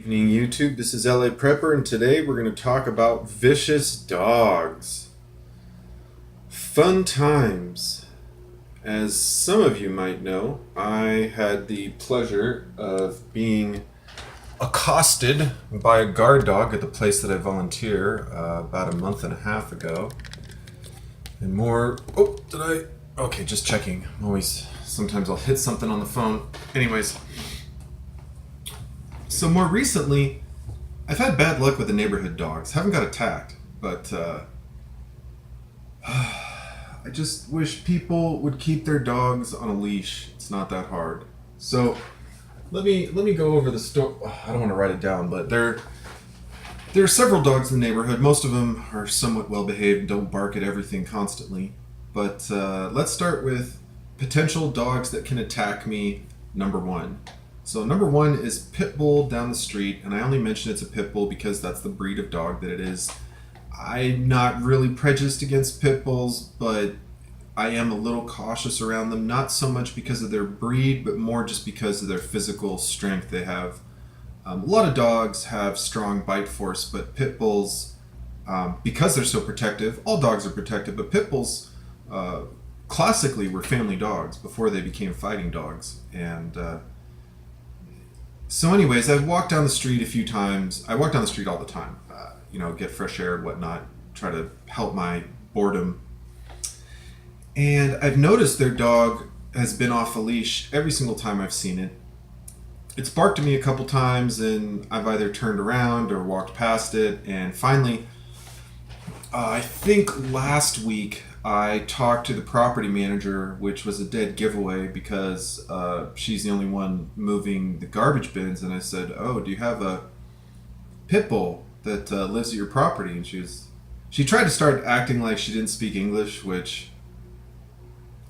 Evening YouTube, this is LA Prepper, and today we're going to talk about vicious dogs. Fun times. As some of you might know, I had the pleasure of being accosted by a guard dog at the place that I volunteer about a month and a half ago. And more. Oh, did I? Okay, just checking. Sometimes I'll hit something on the phone. Anyways. So more recently, I've had bad luck with the neighborhood dogs. Haven't got attacked, but I just wish people would keep their dogs on a leash. It's not that hard. So let me go over the story. I don't want to write it down, but there are several dogs in the neighborhood. Most of them are somewhat well behaved and don't bark at everything constantly. But let's start with potential dogs that can attack me. Number one. So number one is Pitbull down the street, and I only mention it's a Pitbull because that's the breed of dog that it is. I'm not really prejudiced against Pitbulls, but I am a little cautious around them, not so much because of their breed, but more just because of their physical strength they have. A lot of dogs have strong bite force, but Pitbulls, because they're so protective, all dogs are protective, but Pitbulls classically were family dogs before they became fighting dogs. And so anyways, I've walked down the street a few times. I walk down the street all the time, get fresh air and whatnot, try to help my boredom. And I've noticed their dog has been off a leash every single time I've seen it. It's barked at me a couple times, and I've either turned around or walked past it. And finally, I think last week I talked to the property manager, which was a dead giveaway because she's the only one moving the garbage bins. And I said, "Oh, do you have a pit bull that lives at your property?" And she tried to start acting like she didn't speak English, which,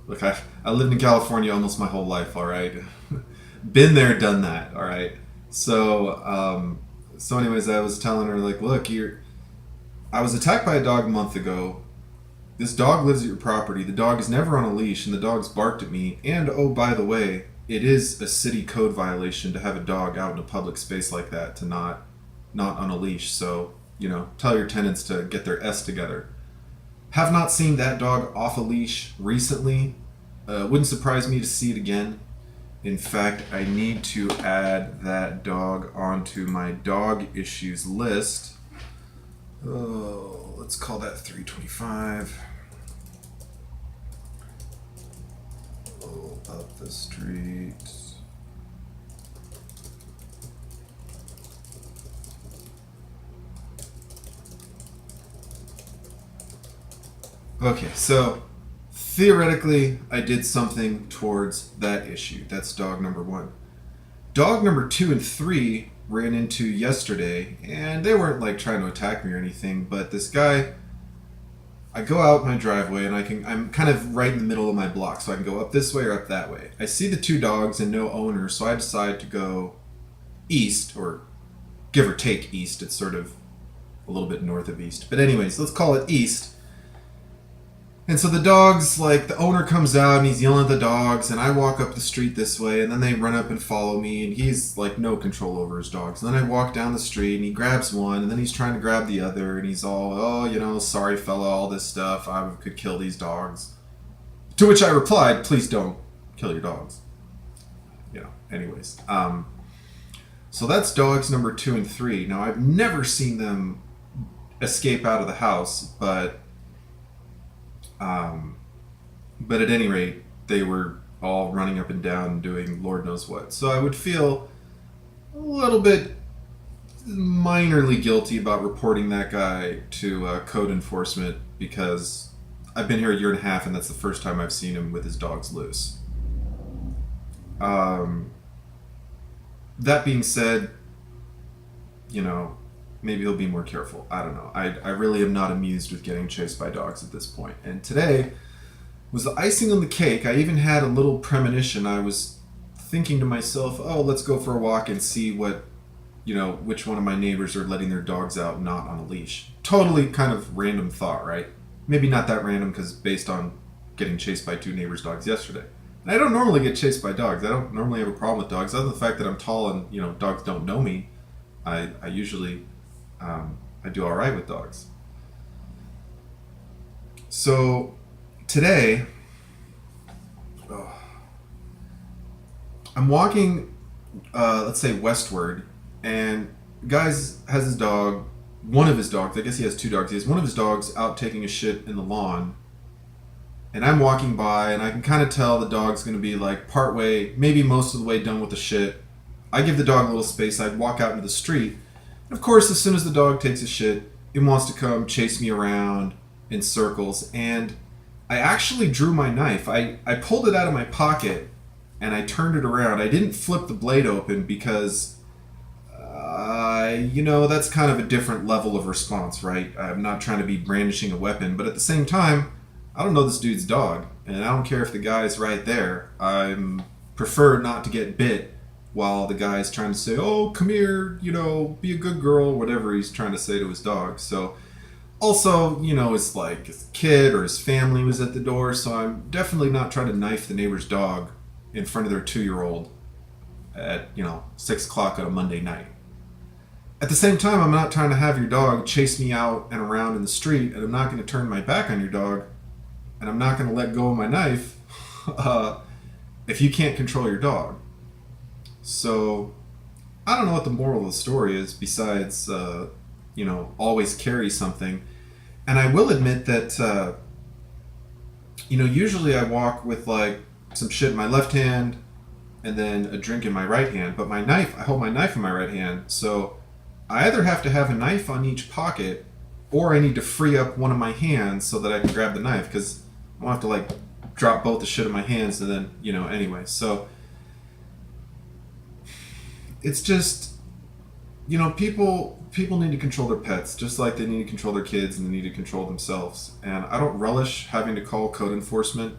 look, I lived in California almost my whole life. All right, been there, done that. All right. So anyways, I was telling her, like, look, I was attacked by a dog a month ago. This dog lives at your property. The dog is never on a leash, and the dog's barked at me. And, oh, by the way, it is a city code violation to have a dog out in a public space like that, to not on a leash. So, tell your tenants to get their S together. Have not seen that dog off a leash recently. Wouldn't surprise me to see it again. In fact, I need to add that dog onto my dog issues list. Oh, let's call that 325. Up the street. Okay, so theoretically, I did something towards that issue. That's dog number one. Dog number 2 and 3 ran into yesterday, and they weren't like trying to attack me or anything, but this guy, I go out my driveway, and I'm kind of right in the middle of my block, so I can go up this way or up that way. I see the two dogs and no owner, so I decide to go east, or give or take east. It's sort of a little bit north of east. But anyways, let's call it east. And so the dogs, like, the owner comes out and he's yelling at the dogs, and I walk up the street this way, and then they run up and follow me, and he's like no control over his dogs. And then I walk down the street, and he grabs one, and then he's trying to grab the other, and he's all, "Oh, sorry fella, all this stuff, I could kill these dogs." To which I replied, "Please don't kill your dogs." Anyways. So that's dogs number 2 and 3. Now, I've never seen them escape out of the house, but at any rate, they were all running up and down and doing Lord knows what. So I would feel a little bit minorly guilty about reporting that guy to code enforcement, because I've been here a year and a half, and that's the first time I've seen him with his dogs loose. That being said, maybe he'll be more careful. I don't know. I really am not amused with getting chased by dogs at this point. And today was the icing on the cake. I even had a little premonition. I was thinking to myself, oh, let's go for a walk and see which one of my neighbors are letting their dogs out not on a leash. Totally kind of random thought, right? Maybe not that random, because based on getting chased by 2 neighbors' dogs yesterday. And I don't normally get chased by dogs. I don't normally have a problem with dogs, other than the fact that I'm tall and, dogs don't know me. I usually I do all right with dogs. So today, oh, I'm walking, let's say westward, and guys has his dog. One of his dogs, I guess he has two dogs. He has one of his dogs out taking a shit in the lawn, and I'm walking by, and I can kind of tell the dog's going to be like part way, maybe most of the way done with the shit. I give the dog a little space. I'd walk out into the street. And of course, as soon as the dog takes a shit, it wants to come chase me around in circles. And I actually drew my knife. I pulled it out of my pocket and I turned it around. I didn't flip the blade open because, that's kind of a different level of response, right? I'm not trying to be brandishing a weapon, but at the same time, I don't know this dude's dog, and I don't care if the guy's right there. I prefer not to get bit while the guy's trying to say, "Oh, come here, be a good girl," whatever he's trying to say to his dog. So, also, it's like his kid or his family was at the door, so I'm definitely not trying to knife the neighbor's dog in front of their 2-year-old at 6 o'clock on a Monday night. At the same time, I'm not trying to have your dog chase me out and around in the street, and I'm not going to turn my back on your dog, and I'm not going to let go of my knife if you can't control your dog. So, I don't know what the moral of the story is besides, always carry something. And I will admit that, usually I walk with like some shit in my left hand and then a drink in my right hand. But I hold my knife in my right hand. So I either have to have a knife on each pocket or I need to free up one of my hands so that I can grab the knife because I won't have to like drop both the shit in my hands and then, anyway. So it's just, people need to control their pets just like they need to control their kids and they need to control themselves. And I don't relish having to call code enforcement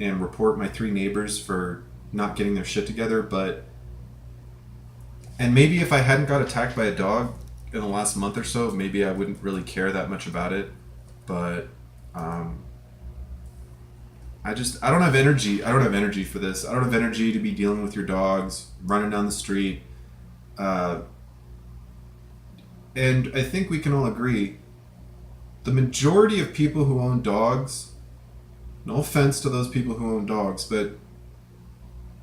and report my 3 neighbors for not getting their shit together, and maybe if I hadn't got attacked by a dog in the last month or so, maybe I wouldn't really care that much about it. But I don't have energy. I don't have energy for this. I don't have energy to be dealing with your dogs, running down the street. And I think we can all agree, the majority of people who own dogs, no offense to those people who own dogs, but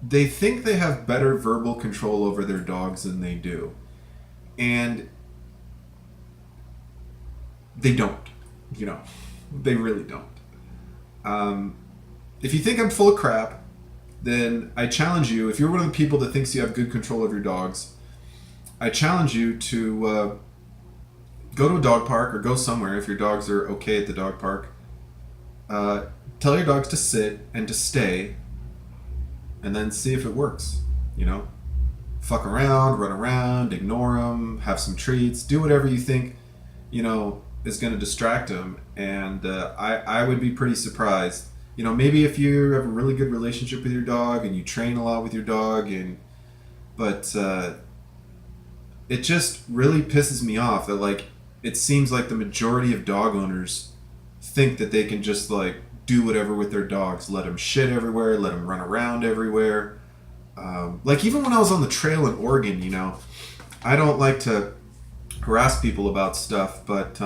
they think they have better verbal control over their dogs than they do. And they don't. They really don't. If you think I'm full of crap, then I challenge you, if you're one of the people that thinks you have good control of your dogs, I challenge you to go to a dog park or go somewhere if your dogs are okay at the dog park. Tell your dogs to sit and to stay and then see if it works. Fuck around, run around, ignore them, have some treats, do whatever you think, is going to distract them. And I would be pretty surprised. Maybe if you have a really good relationship with your dog and you train a lot with your dog, but it just really pisses me off that like it seems like the majority of dog owners think that they can just like do whatever with their dogs, let them shit everywhere, let them run around everywhere. Like even when I was on the trail in Oregon, I don't like to harass people about stuff, but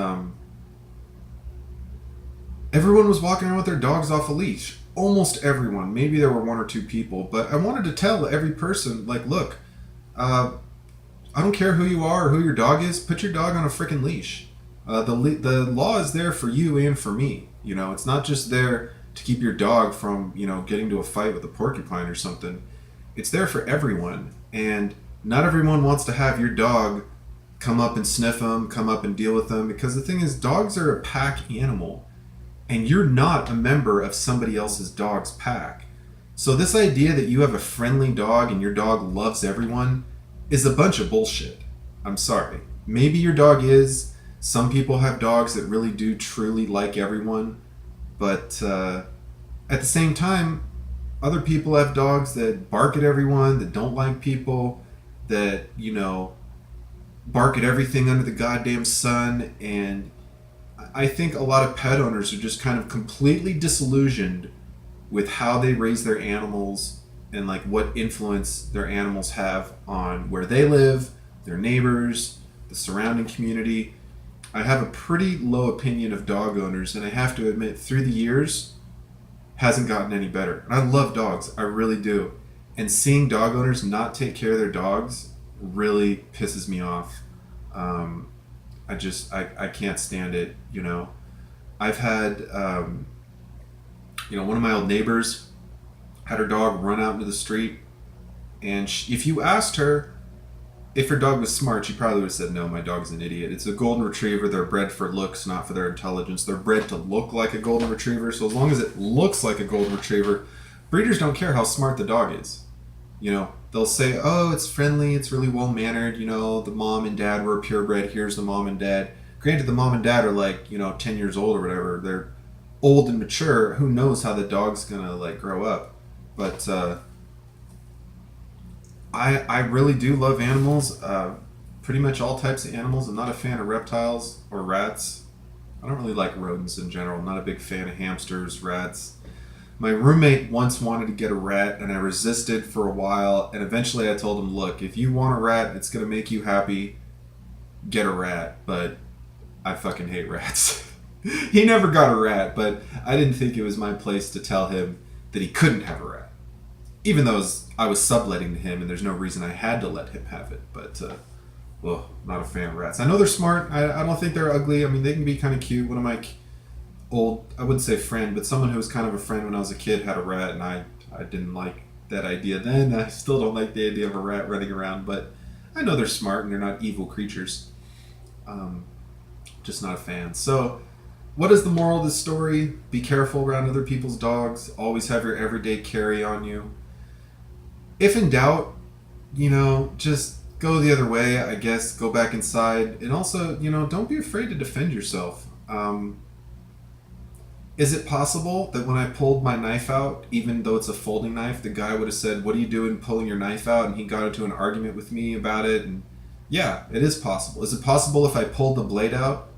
everyone was walking around with their dogs off a leash. Almost everyone. Maybe there were 1 or 2 people, but I wanted to tell every person, like, look, I don't care who you are or who your dog is, put your dog on a freaking leash. The law is there for you and for me. It's not just there to keep your dog from, getting to a fight with a porcupine or something. It's there for everyone. And not everyone wants to have your dog come up and sniff them, come up and deal with them. Because the thing is, dogs are a pack animal. And you're not a member of somebody else's dog's pack. So this idea that you have a friendly dog and your dog loves everyone is a bunch of bullshit. I'm sorry. Maybe your dog is. Some people have dogs that really do truly like everyone. But at the same time, other people have dogs that bark at everyone, that don't like people, that, bark at everything under the goddamn sun. And I think a lot of pet owners are just kind of completely disillusioned with how they raise their animals and like what influence their animals have on where they live, their neighbors, the surrounding community. I have a pretty low opinion of dog owners, and I have to admit, through the years, hasn't gotten any better. And I love dogs, I really do. And seeing dog owners not take care of their dogs really pisses me off. I can't stand it. I've had one of my old neighbors had her dog run out into the street, and if you asked her if her dog was smart, she probably would have said, no, my dog's an idiot. It's a golden retriever. They're bred for looks, not for their intelligence. They're bred to look like a golden retriever, so as long as it looks like a golden retriever, breeders don't care how smart the dog is. They'll say, oh, it's friendly, it's really well-mannered, the mom and dad were purebred, here's the mom and dad. Granted, the mom and dad are 10 years old or whatever. They're old and mature. Who knows how the dog's gonna grow up. But I really do love animals, pretty much all types of animals. I'm not a fan of reptiles or rats. I don't really like rodents in general. I'm not a big fan of hamsters, rats. My roommate once wanted to get a rat, and I resisted for a while, and eventually I told him, look, if you want a rat, it's going to make you happy, get a rat, but I fucking hate rats. He never got a rat, but I didn't think it was my place to tell him that he couldn't have a rat. Even though I was subletting to him, and there's no reason I had to let him have it, but, not a fan of rats. I know they're smart. I don't think they're ugly. I mean, they can be kind of cute. One of my I wouldn't say friend, but someone who was kind of a friend when I was a kid had a rat, and I didn't like that idea then. I still don't like the idea of a rat running around, but I know they're smart and they're not evil creatures. Just not a fan. So, what is the moral of this story? Be careful around other people's dogs. Always have your everyday carry on you. If in doubt, just go the other way, I guess. Go back inside. And also, don't be afraid to defend yourself. Is it possible that when I pulled my knife out, even though it's a folding knife, the guy would have said, what are you doing pulling your knife out? And he got into an argument with me about it. And yeah, it is possible. Is it possible if I pulled the blade out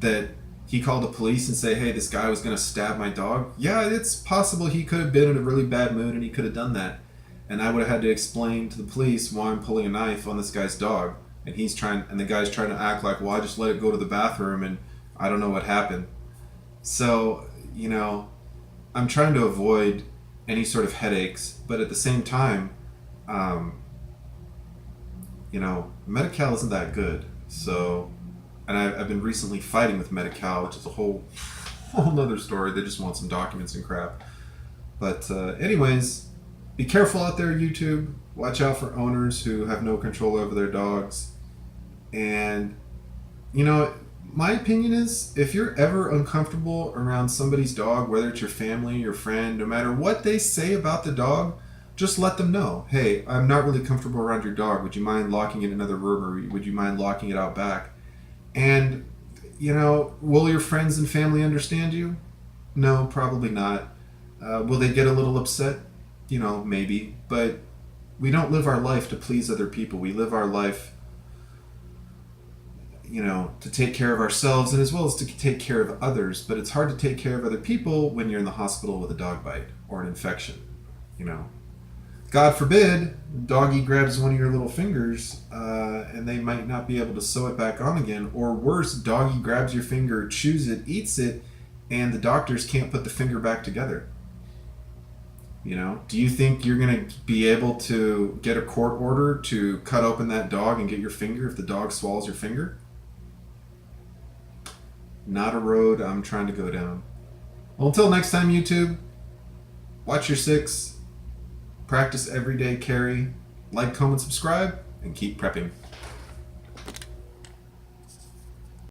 that he called the police and say, hey, this guy was going to stab my dog? Yeah, it's possible he could have been in a really bad mood and he could have done that. And I would have had to explain to the police why I'm pulling a knife on this guy's dog. And the guy's trying to act like, well, I just let it go to the bathroom and I don't know what happened. So, I'm trying to avoid any sort of headaches, but at the same time, Medi-Cal isn't that good. So, and I've been recently fighting with Medi-Cal, which is a whole nother story. They just want some documents and crap. But anyways, be careful out there, YouTube. Watch out for owners who have no control over their dogs. And, my opinion is, if you're ever uncomfortable around somebody's dog, whether it's your family, your friend, no matter what they say about the dog, just let them know, hey, I'm not really comfortable around your dog. Would you mind locking it in another room, or would you mind locking it out back? And, will your friends and family understand you? No, probably not. Will they get a little upset? Maybe. But we don't live our life to please other people. We live our life to take care of ourselves and as well as to take care of others. But it's hard to take care of other people when you're in the hospital with a dog bite or an infection. God forbid, doggy grabs one of your little fingers and they might not be able to sew it back on again. Or worse, doggy grabs your finger, chews it, eats it, and the doctors can't put the finger back together. Do you think you're going to be able to get a court order to cut open that dog and get your finger if the dog swallows your finger? Not a road I'm trying to go down. Well, until next time, YouTube, watch your six, practice everyday carry, like, comment, subscribe, and keep prepping.